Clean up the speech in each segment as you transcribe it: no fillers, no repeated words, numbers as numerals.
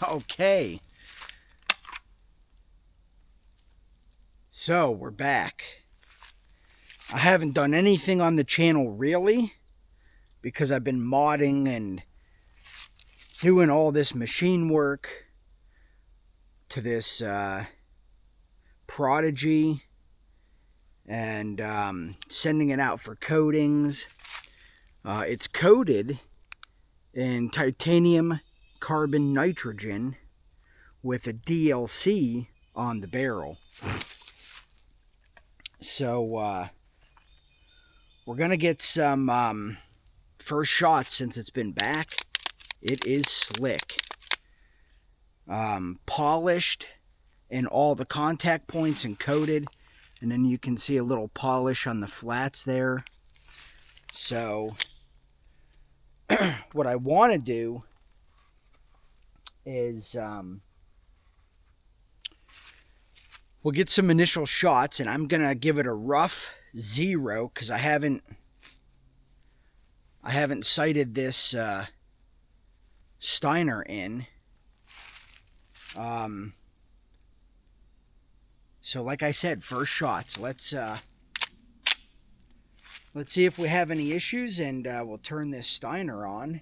Okay. So, we're back. I haven't done anything on the channel really because I've been modding and doing all this machine work to this Prodigy and sending it out for coatings. It's coated in titanium carbon nitrogen with a DLC on the barrel. So we're going to get some first shots since it's been back. It is slick. Polished in all the contact points and coated. And then you can see a little polish on the flats there. So what I want to do is we'll get some initial shots, and I'm going to give it a rough 0 because I haven't sighted this Steiner in. So like I said, first shots. Let's see if we have any issues, and we'll turn this Steiner on.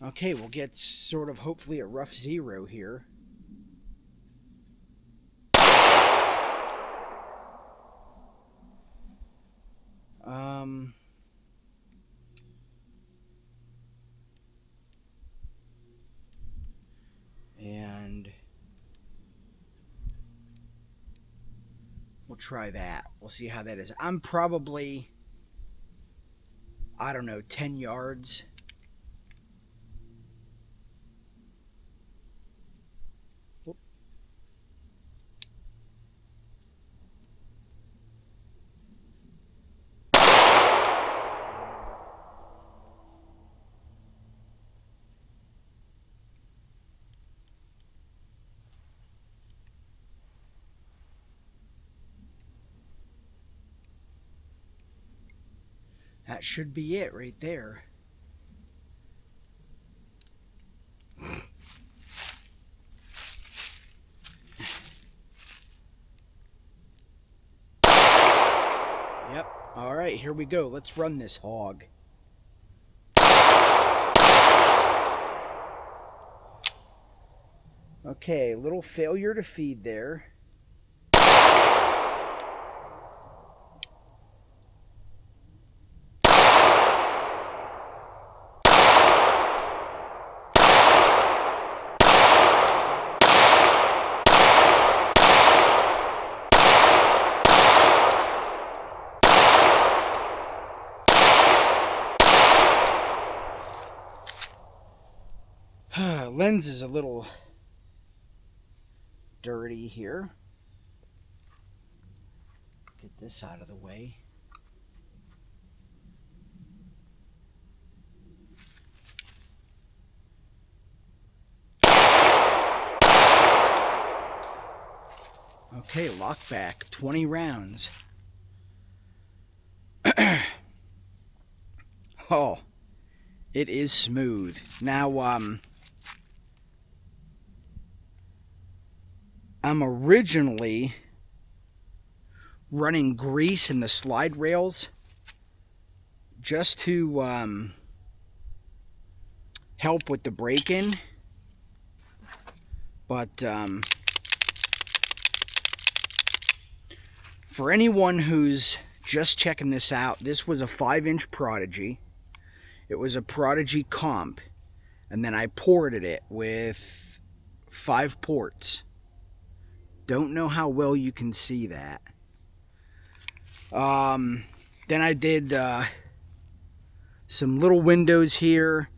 Okay, we'll get sort of hopefully a rough 0 here. And we'll try that. We'll see how that is. I'm probably, I don't know, 10 yards. That should be it right there. Yep. All right, here we go. Let's run this hog. Okay, little failure to feed there. Lens is a little dirty here. Get this out of the way. Okay, lockback, 20 rounds. Oh, it is smooth. Now, I'm originally running grease in the slide rails just to help with the break-in. But for anyone who's just checking this out, this was a 5-inch Prodigy. It was a Prodigy comp, and then I ported it with 5 ports. Don't know how well you can see that. Then I did some little windows here.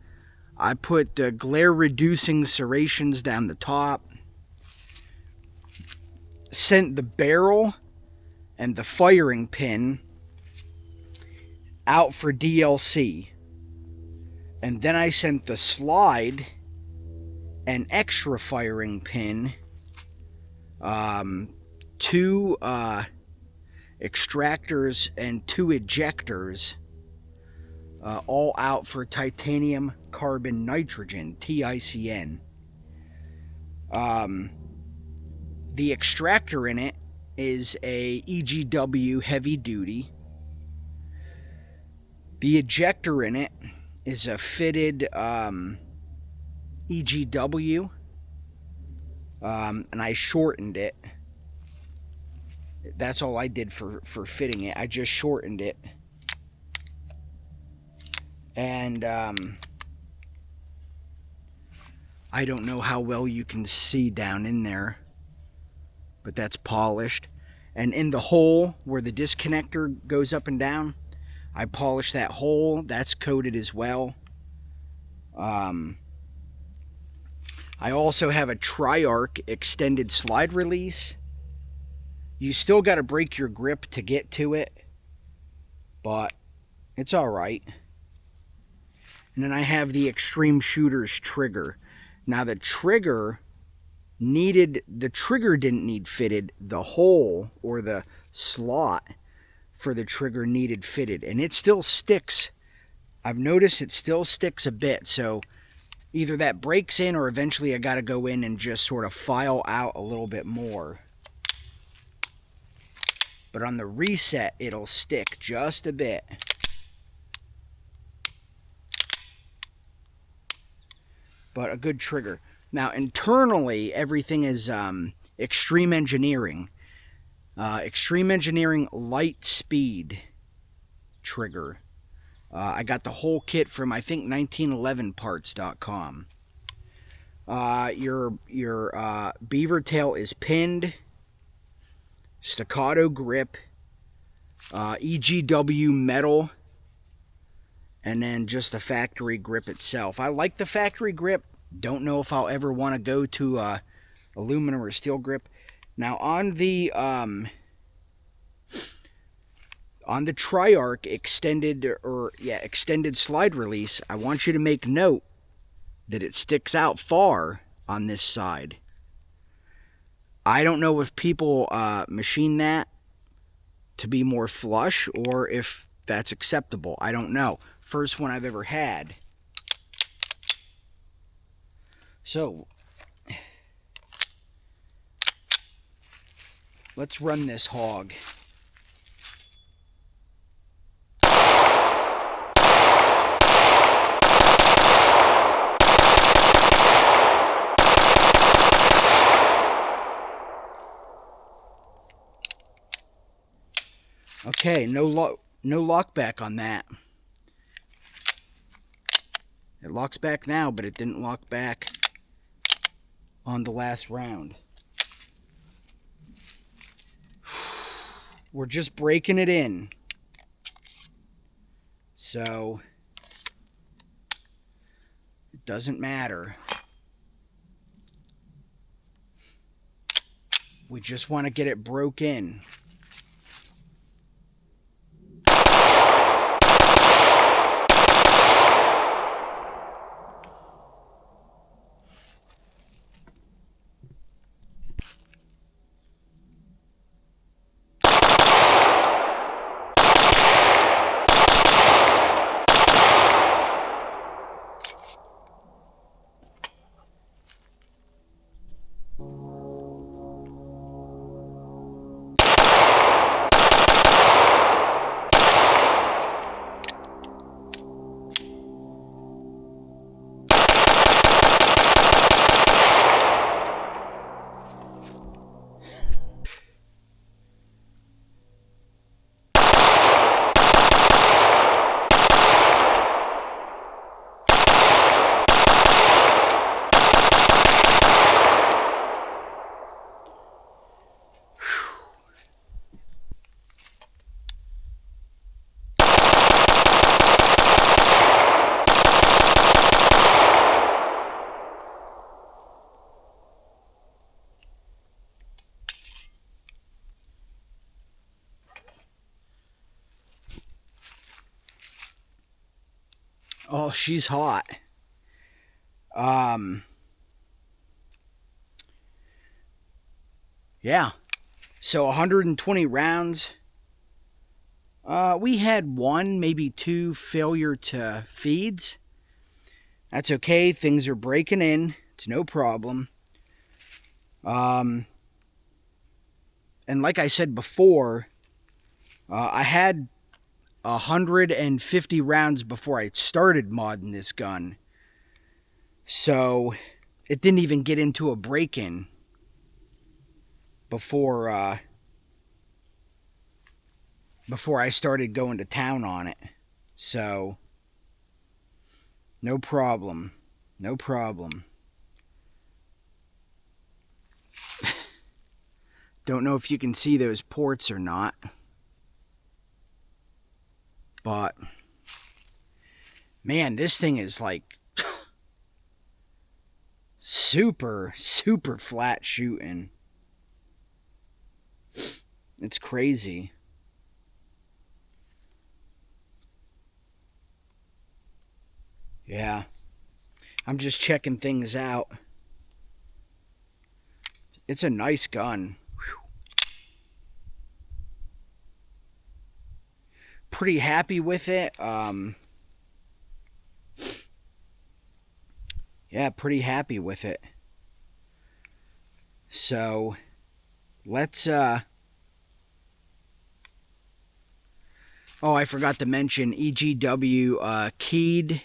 I put glare reducing serrations down the top. Sent the barrel and the firing pin out for DLC. And then I sent the slide and extra firing pin, 2 extractors and 2 ejectors all out for titanium carbon nitrogen, TICN. The extractor in it is a EGW heavy duty. The ejector in it is a fitted EGW, and I shortened it. That's all I did for fitting it. I just shortened it. And I don't know how well you can see down in there, but that's polished. And in the hole where the disconnector goes up and down, I polished that hole. That's coated as well. I also have a Tri-Arc extended slide release. You still got to break your grip to get to it, but it's all right. And then I have the Extreme Shooters trigger. Now the trigger didn't need fitted. The hole or the slot for the trigger needed fitted, and it still sticks. I've noticed it still sticks a bit, so either that breaks in or eventually I got to go in and just sort of file out a little bit more. But on the reset, it'll stick just a bit. But a good trigger. Now, internally, everything is Extreme Engineering. Extreme Engineering Light Speed trigger. I got the whole kit from, I think, 1911parts.com. Your beaver tail is pinned. Staccato grip. EGW metal. And then just the factory grip itself. I like the factory grip. Don't know if I'll ever want to go to aluminum or steel grip. Now on the Tri-Arc extended slide release, I want you to make note that it sticks out far on this side. I don't know if people machine that to be more flush or if that's acceptable. I don't know. First one I've ever had. So let's run this hog. Okay, no lock back on that. It locks back now, but it didn't lock back on the last round. We're just breaking it in. So it doesn't matter. We just want to get it broke in. Oh, she's hot. Yeah. So 120 rounds. We had one, maybe two failure to feeds. That's okay. Things are breaking in. It's no problem. And like I said before, I had 150 rounds before I started modding this gun. So it didn't even get into a break-in before I started going to town on it. So no problem. No problem. Don't know if you can see those ports or not. But man, this thing is like super flat shooting. It's crazy. Yeah. I'm just checking things out. It's a nice gun. Whew. Pretty happy with it. Yeah, pretty happy with it. So let's oh, I forgot to mention EGW keyed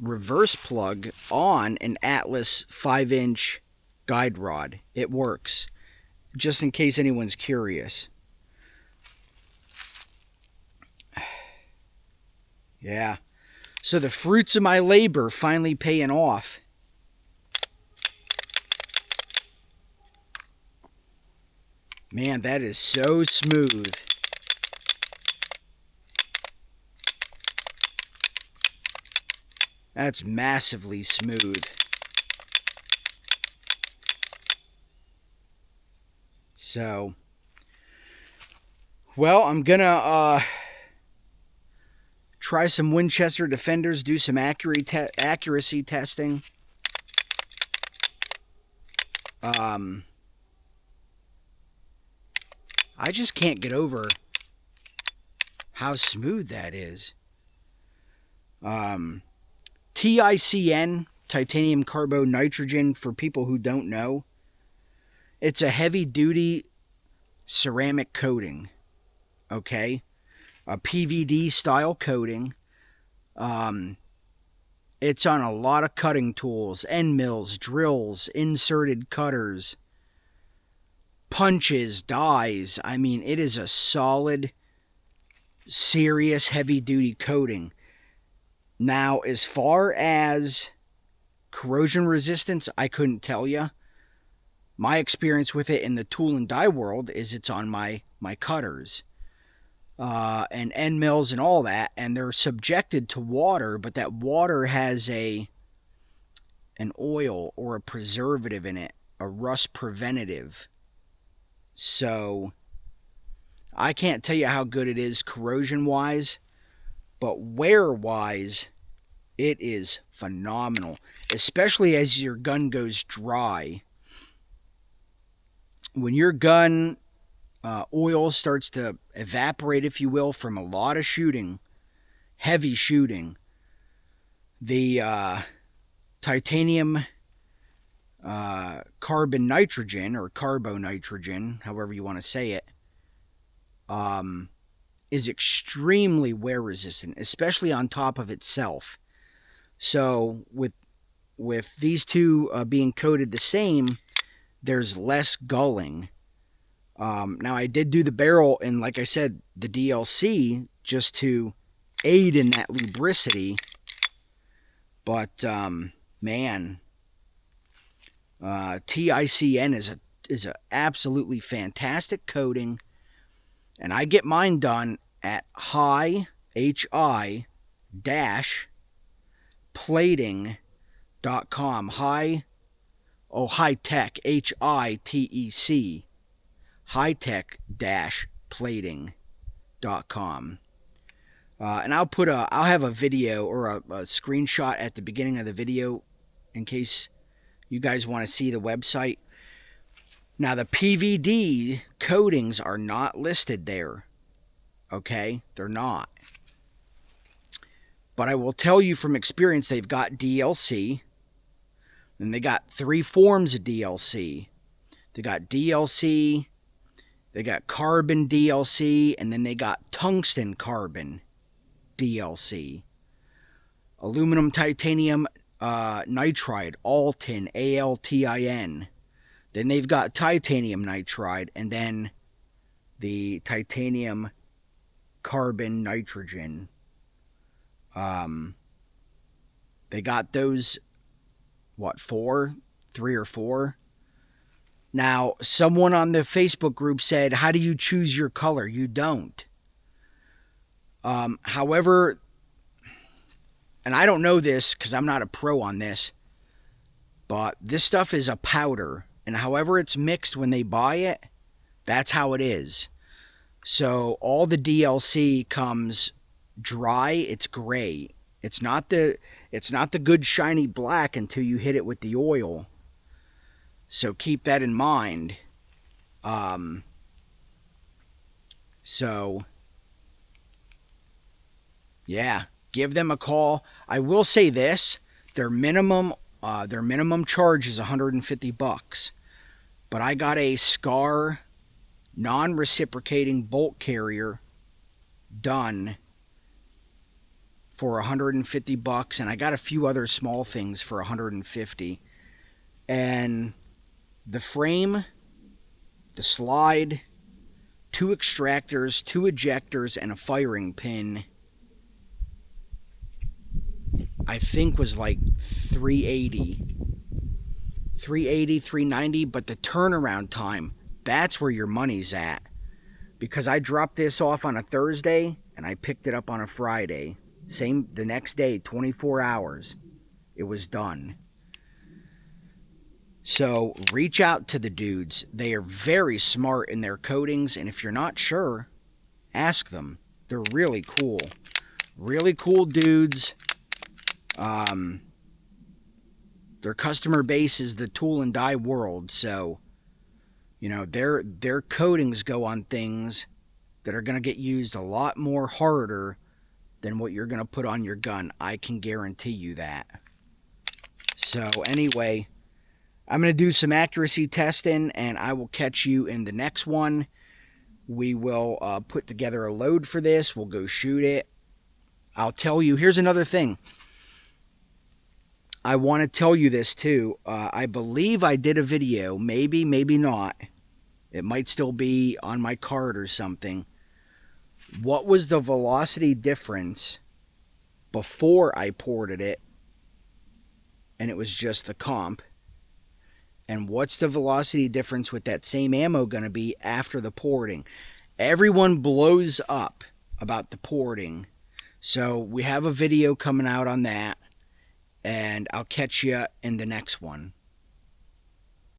reverse plug on an Atlas 5-inch guide rod. It works, just in case anyone's curious. Yeah, so the fruits of my labor finally paying off. Man, that is so smooth. That's massively smooth. So, well, I'm gonna try some Winchester Defenders, do some accuracy testing. I just can't get over how smooth that is. TICN, titanium carbonitrogen, for people who don't know, it's a heavy-duty ceramic coating, okay? A PVD-style coating. It's on a lot of cutting tools, end mills, drills, inserted cutters, punches, dies. I mean, it is a solid, serious, heavy-duty coating. Now, as far as corrosion resistance, I couldn't tell you. My experience with it in the tool and die world is it's on my cutters and end mills and all that, and they're subjected to water, but that water has an oil or a preservative in it, a rust preventative. So I can't tell you how good it is corrosion-wise, but wear-wise, it is phenomenal, especially as your gun goes dry. When your gun oil starts to evaporate, if you will, from a lot of shooting, heavy shooting, the titanium carbon nitrogen, or carbonitrogen, however you want to say it, is extremely wear resistant, especially on top of itself. So with these two being coated the same, there's less gulling. Now I did do the barrel and, like I said, the DLC just to aid in that lubricity. But man, TICN is a absolutely fantastic coating. And I get mine done at hi-plating.com. High-tech, HITEC, high-tech-plating.com. And I'll have a video or a screenshot at the beginning of the video in case you guys want to see the website. Now, the PVD coatings are not listed there. Okay? They're not. But I will tell you from experience, they've got DLC. And they got 3 forms of DLC. They got DLC, they got carbon DLC, and then they got tungsten carbon DLC. Aluminum titanium nitride, Altin, ALTIN. Then they've got titanium nitride, and then the titanium carbon nitrogen. They got those, what, 4? 3 or 4? Now, someone on the Facebook group said, how do you choose your color? You don't. However, and I don't know this because I'm not a pro on this, but this stuff is a powder. And however it's mixed when they buy it, that's how it is. So all the DLC comes dry, it's gray. It's not the good shiny black until you hit it with the oil. So keep that in mind. So yeah, give them a call. I will say this, their minimum charge is $150. But I got a Scar non-reciprocating bolt carrier done for $150, and I got a few other small things for $150. And the frame, the slide, 2 extractors, 2 ejectors, and a firing pin, I think was like $380, $390, but the turnaround time, that's where your money's at. Because I dropped this off on a Thursday and I picked it up on a Friday. The next day, 24 hours, it was done. So reach out to the dudes. They are very smart in their coatings, and if you're not sure, ask them. They're really cool. Really cool dudes. Their customer base is the tool and die world, so you know their coatings go on things that are going to get used a lot more harder than what you're going to put on your gun. I can guarantee you that. So anyway, I'm going to do some accuracy testing, and I will catch you in the next one. We will put together a load for this. We'll go shoot it. I'll tell you, here's another thing. I want to tell you this too. I believe I did a video, maybe not. It might still be on my card or something. What was the velocity difference before I ported it and it was just the comp? And what's the velocity difference with that same ammo going to be after the porting? Everyone blows up about the porting. So we have a video coming out on that. And I'll catch you in the next one.